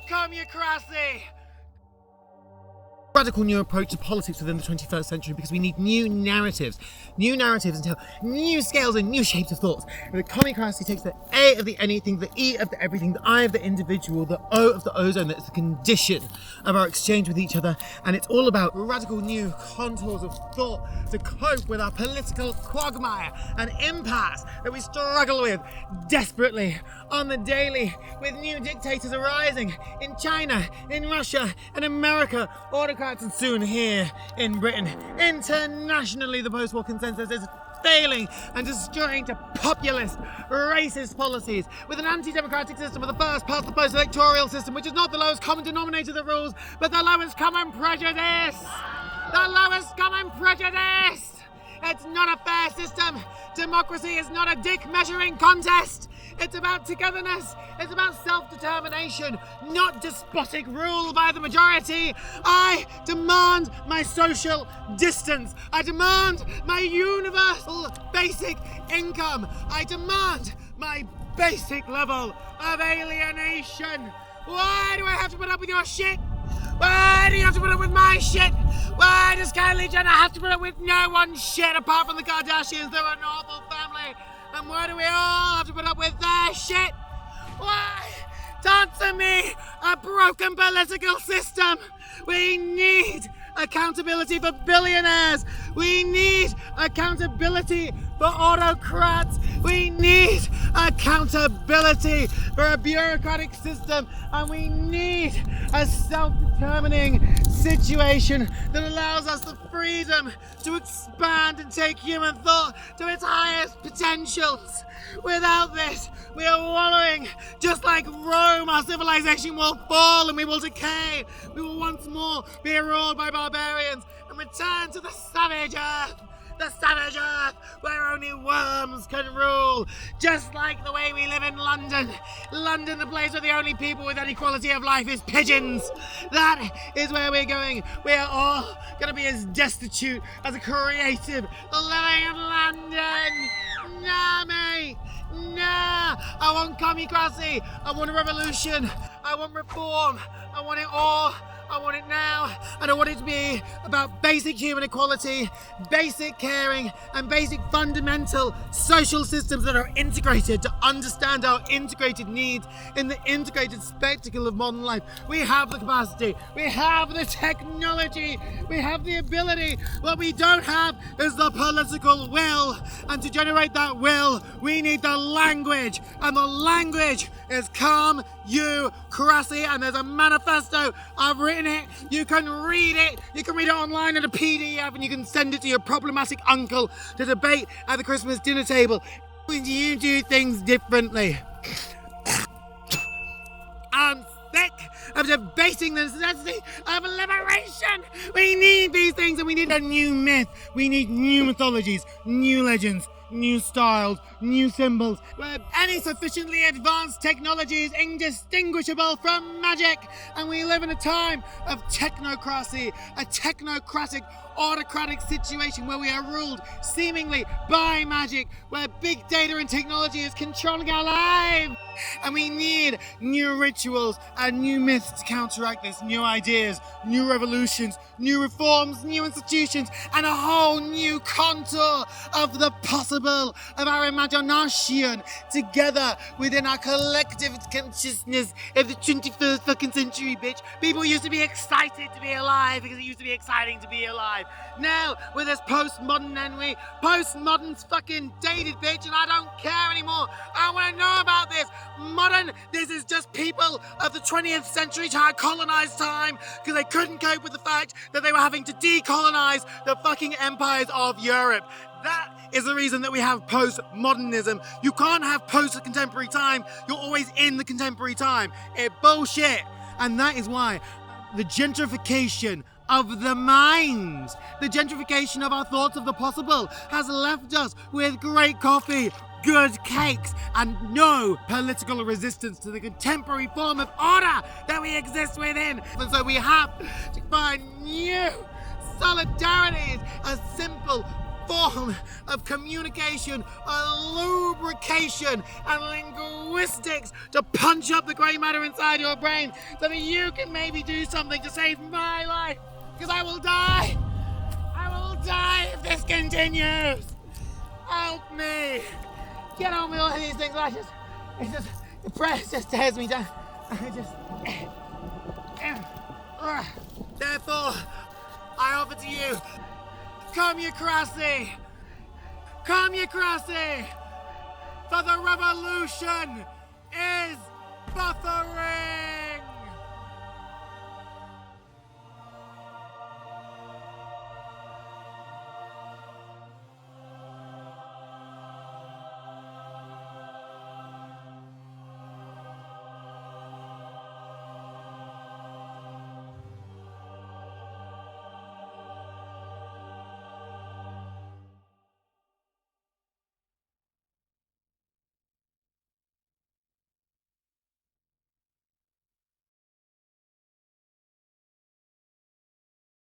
Commucracy! Radical new approach to politics within the 21st century, because we need new narratives and tell new scales and new shapes of thoughts. And the Commucracy takes the A of the anything, the E of the everything, the I of the individual, the O of the ozone, that's the condition of our exchange with each other, and it's all about radical new contours of thought to cope with our political quagmire and impasse that we struggle with desperately on the daily, with new dictators arising in China, in Russia, in America, autocrats, and soon here in Britain. Internationally, the post-war consensus is failing and destroying to populist, racist policies, with an anti-democratic system, with the first past the post electoral system, which is not the lowest common denominator that rules, but the lowest common prejudice. The lowest common prejudice. It's not a fair system. Democracy is not a dick measuring contest. It's about togetherness. It's about self-determination, not despotic rule by the majority. I demand my social distance. I demand my universal basic income. I demand my basic level of alienation. Why do I have to put up with your shit? Why do you have to put up with my shit? Why does Kylie Jenner have to put up with no one's shit apart from the Kardashians? They're an awful family. And why do we all have to put up with their shit? Why? To answer me, a broken political system. We need accountability for billionaires. We need accountability for autocrats. We need accountability for a bureaucratic system. And we need a self-determining situation that allows us the freedom to expand and take human thought to its highest potentials. Without this, we are wallowing. Just like Rome, our civilization will fall and we will decay. We will once more be ruled by barbarians and return to the savage earth. The savage earth where only worms can rule. Just like the way we live in London. London, the place where the only people with any quality of life is pigeons. That is where we're going. We are all going to be as destitute as a creative living in London. Nah, mate. Nah. I want Commucracy. I want a revolution. I want reform. I want it all. I want it now, and I want it to be about basic human equality, basic caring, and basic fundamental social systems that are integrated to understand our integrated needs in the integrated spectacle of modern life. We have the capacity, we have the technology, we have the ability. What we don't have is the political will, and to generate that will, we need the language, and the language is Commucracy, and there's a manifesto. I've written it. You can read it. You can read it online in a PDF, and you can send it to your problematic uncle to debate at the Christmas dinner table. When you do things differently. I'm sick of debating the necessity of liberation. We need these things, and we need a new myth. We need new mythologies, new legends, new styles, new symbols, where any sufficiently advanced technology is indistinguishable from magic. And we live in a time of technocracy, a technocratic, autocratic situation where we are ruled seemingly by magic, where big data and technology is controlling our lives. And we need new rituals and new myths to counteract this, new ideas, new revolutions, new reforms, new institutions, and a whole new contour of the possible of our imagination together within our collective consciousness of the 21st fucking century, bitch. People used to be excited to be alive because it used to be exciting to be alive. Now, with this postmodern envy, postmodern's fucking dated, bitch, and I don't care anymore. I want to know about this. Modern, this is just people of the 20th century trying to colonize time because they couldn't cope with the fact that they were having to decolonize the fucking empires of Europe. That is the reason that we have postmodernism. You can't have post-contemporary time. You're always in the contemporary time. It's bullshit. And that is why the gentrification of the minds, the gentrification of our thoughts of the possible has left us with great coffee, good cakes, and no political resistance to the contemporary form of order that we exist within. And so we have to find new solidarities, a simple form of communication, lubrication, and linguistics to punch up the grey matter inside your brain so that you can maybe do something to save my life. Because I will die! I will die if this continues! Help me! Get on with all of these things. The press just tears me down. Therefore, I offer to you Commucracy! Commucracy! For the revolution is but the